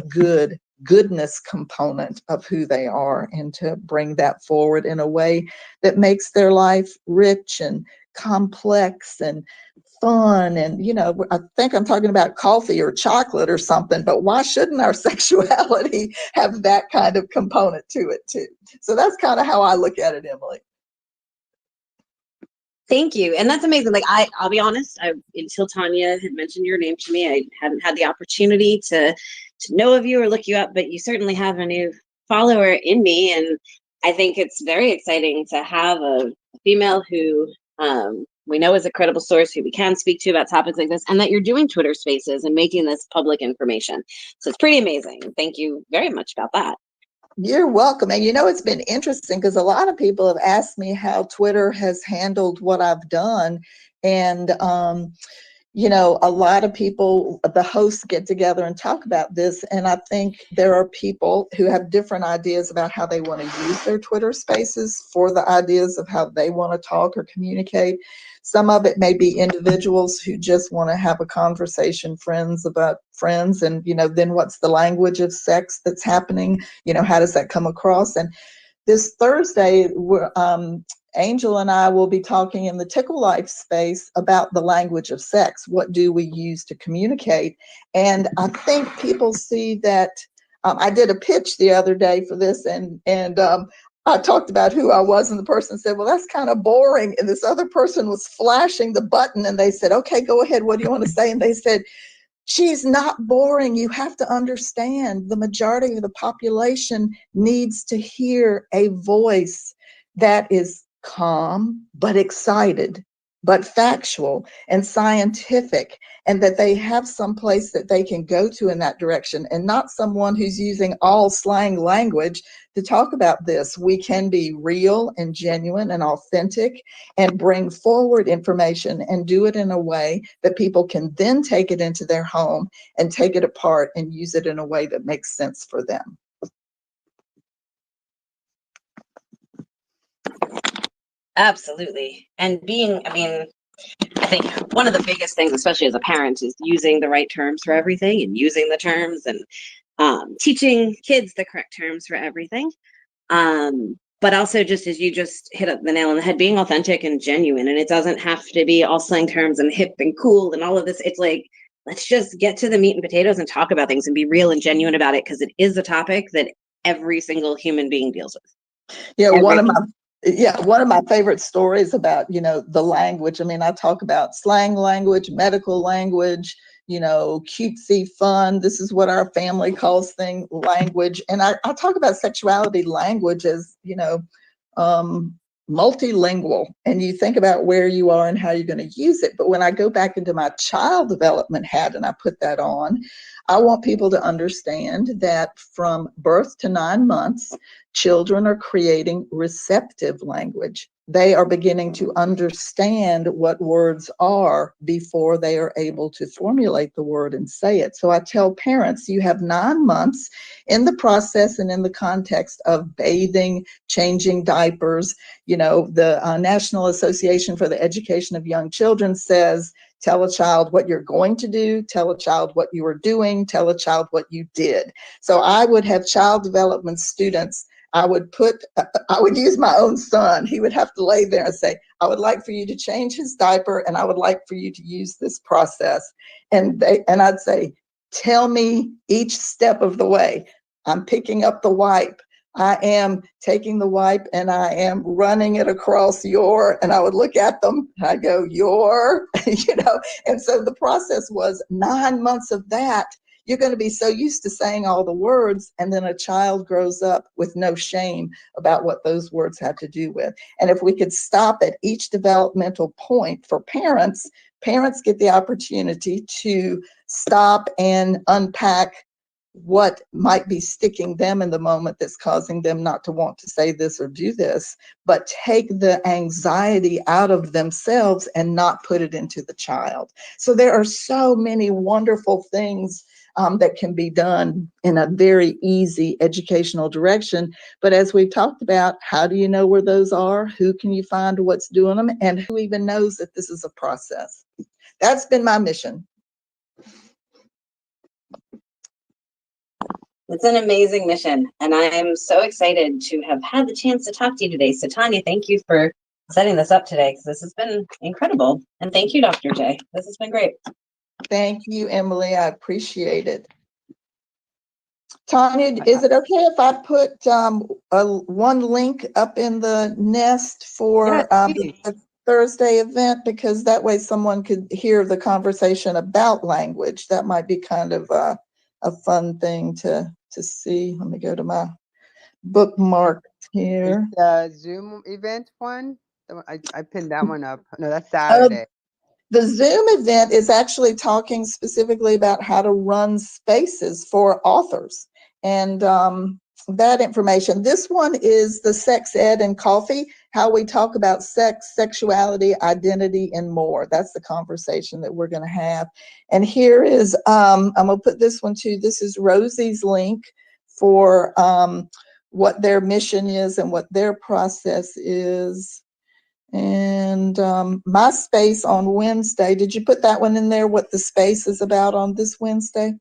Speaker 2: goodness component of who they are, and to bring that forward in a way that makes their life rich and complex and fun. And I think I'm talking about coffee or chocolate or something, but why shouldn't our sexuality have that kind of component to it too? So that's kind of how I look at it, Emily.
Speaker 3: Thank you. And that's amazing. Like, I'll be honest, until Tonya had mentioned your name to me, I hadn't had the opportunity to know of you or look you up, but you certainly have a new follower in me. And I think it's very exciting to have a female who we know is a credible source, who we can speak to about topics like this, and that you're doing Twitter Spaces and making this public information. So it's pretty amazing. Thank you very much about that.
Speaker 2: You're welcome. And it's been interesting, because a lot of people have asked me how Twitter has handled what I've done. And a lot of people, the hosts, get together and talk about this. And I think there are people who have different ideas about how they want to use their Twitter Spaces for the ideas of how they want to talk or communicate. Some of it may be individuals who just want to have a conversation, friends about friends. And, then what's the language of sex that's happening? How does that come across? And this Thursday, Angel and I will be talking in the Tickle Life space about the language of sex. What do we use to communicate? And I think people see that. I did a pitch the other day for this, and I talked about who I was, and the person said, well, that's kind of boring. And this other person was flashing the button, and they said, okay, go ahead. What do you want to say? And they said, she's not boring. You have to understand the majority of the population needs to hear a voice that is calm, but excited, but factual and scientific, and that they have some place that they can go to in that direction, and not someone who's using all slang language to talk about this. We can be real and genuine and authentic and bring forward information and do it in a way that people can then take it into their home and take it apart and use it in a way that makes sense for them.
Speaker 3: Absolutely. And I mean, I think one of the biggest things, especially as a parent, is using the right terms for everything, and using the terms, and teaching kids the correct terms for everything. But also, just as you just hit up the nail on the head, being authentic and genuine. And it doesn't have to be all slang terms and hip and cool and all of this. It's like, let's just get to the meat and potatoes and talk about things and be real and genuine about it, because it is a topic that every single human being deals with.
Speaker 2: Yeah, one of my favorite stories about, the language. I mean, I talk about slang language, medical language, cutesy fun. This is what our family calls thing language. And I talk about sexuality language as, multilingual, and you think about where you are and how you're going to use it. But when I go back into my child development hat and I put that on, I want people to understand that from birth to 9 months, children are creating receptive language. They are beginning to understand what words are before they are able to formulate the word and say it. So I tell parents, you have 9 months in the process and in the context of bathing, changing diapers. The National Association for the Education of Young Children says, tell a child what you're going to do, tell a child what you are doing, tell a child what you did. So I would have child development students. I would use my own son. He would have to lay there and say, I would like for you to change his diaper, and I would like for you to use this process. And I'd say, tell me each step of the way. I'm picking up the wipe. I am taking the wipe and I am running it across your, and I would look at them and I go, your, and so the process was 9 months of that. You're going to be so used to saying all the words, and then a child grows up with no shame about what those words have to do with. And if we could stop at each developmental point for parents get the opportunity to stop and unpack what might be sticking them in the moment that's causing them not to want to say this or do this, but take the anxiety out of themselves and not put it into the child. So there are so many wonderful things that can be done in a very easy educational direction. But as we've talked about, how do you know where those are? Who can you find what's doing them? And who even knows that this is a process? That's been my mission.
Speaker 3: It's an amazing mission, and I am so excited to have had the chance to talk to you today. So Tonya, thank you for setting this up today, because this has been incredible. And thank you, Dr. J. This has been great.
Speaker 2: Thank you, Emily. I appreciate it. Tonya, is it okay if I put one link up in the nest for the Thursday event? Because that way someone could hear the conversation about language. That might be kind of a fun thing to see. Let me go to my bookmark here.
Speaker 1: The Zoom event one? I pinned that one up. No, that's Saturday.
Speaker 2: The Zoom event is actually talking specifically about how to run spaces for authors. And that information, this one is the Sex Ed and Coffee, how we talk about sex, sexuality, identity, and more. That's the conversation that we're going to have. And here is, I'm going to put this one too. This is Rosie's link for what their mission is and what their process is. And my space on Wednesday, did you put that one in there, what the space is about on this Wednesday?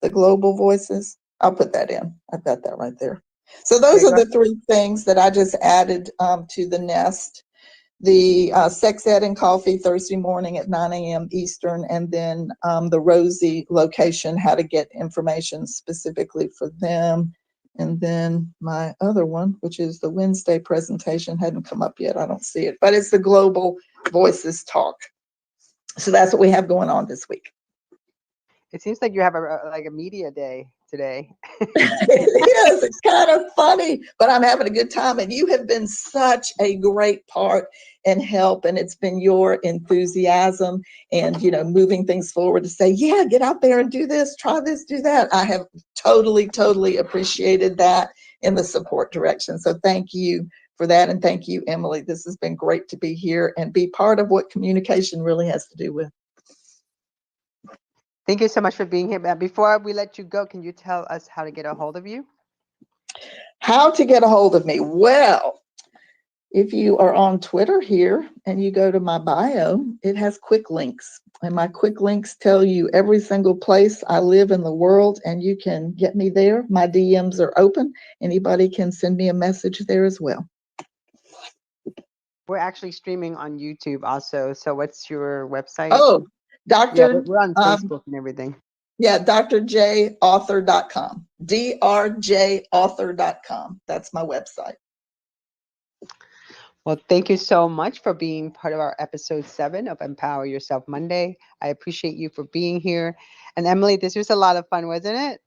Speaker 2: The Global Voices? I'll put that in. I've got that right there. So those
Speaker 1: Okay,
Speaker 2: are
Speaker 1: go
Speaker 2: the
Speaker 1: ahead.
Speaker 2: 3 things that I just added to the nest. The Sex Ed and Coffee Thursday morning at 9 a.m. Eastern, and then the Rosie location, how to get information specifically for them. And then my other one, which is the Wednesday presentation, hadn't come up yet. I don't see it, but it's the Global Voices Talk. So that's what we have going on this week.
Speaker 1: It seems like you have like a media day today.
Speaker 2: It is. It's kind of funny, but I'm having a good time. And you have been such a great part and help. And it's been your enthusiasm and, moving things forward to say, yeah, get out there and do this, try this, do that. I have totally, totally appreciated that in the support direction. So thank you for that. And thank you, Emily. This has been great to be here and be part of what communication really has to do with.
Speaker 1: Thank you so much for being here. Before we let you go, can you tell us how to get a hold of you?
Speaker 2: How to get a hold of me? Well, if you are on Twitter here and you go to my bio, it has quick links. And my quick links tell you every single place I live in the world, and you can get me there. My DMs are open. Anybody can send me a message there as well.
Speaker 1: We're actually streaming on YouTube also. So what's your website?
Speaker 2: Oh, Dr.
Speaker 1: We're on Facebook and everything.
Speaker 2: Yeah, drjauthor.com. drjauthor.com. That's my website.
Speaker 1: Well, thank you so much for being part of our episode 7 of Empower Yourself Monday. I appreciate you for being here. And Emily, this was a lot of fun, wasn't it?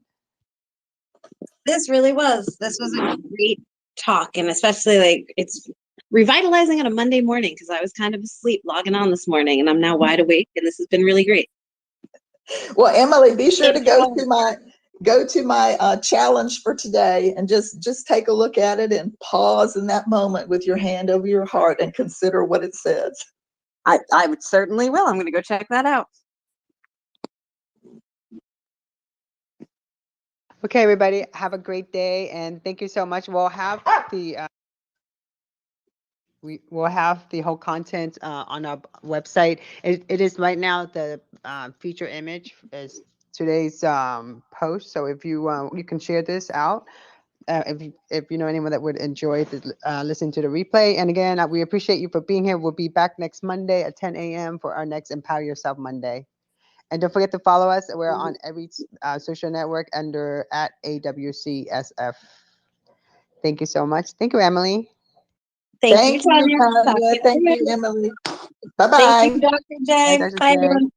Speaker 3: This really was. This was a great talk, and especially it's revitalizing on a Monday morning because I was kind of asleep logging on this morning, and I'm now wide awake, and this has been really great.
Speaker 2: Well, Emily, be sure to go to my challenge for today and just take a look at it and pause in that moment with your hand over your heart and consider what it says.
Speaker 3: I certainly will. I'm going to go check that out.
Speaker 1: Okay, everybody, have a great day, and thank you so much. We'll have the we'll have the whole content on our website. It is right now the feature image is today's post. So if you you can share this out if you know anyone that would enjoy listen to the replay. And again, we appreciate you for being here. We'll be back next Monday at 10 a.m. for our next Empower Yourself Monday. And don't forget to follow us. We're on every social network under @AWCSF. Thank you so much. Thank you, Emily.
Speaker 3: Thank you, Tonya.
Speaker 2: Tanya. Thank you, Emily. Bye-bye.
Speaker 3: Thank you, Dr. J.
Speaker 1: Bye, Dr.
Speaker 3: Bye,
Speaker 1: J.
Speaker 3: everyone.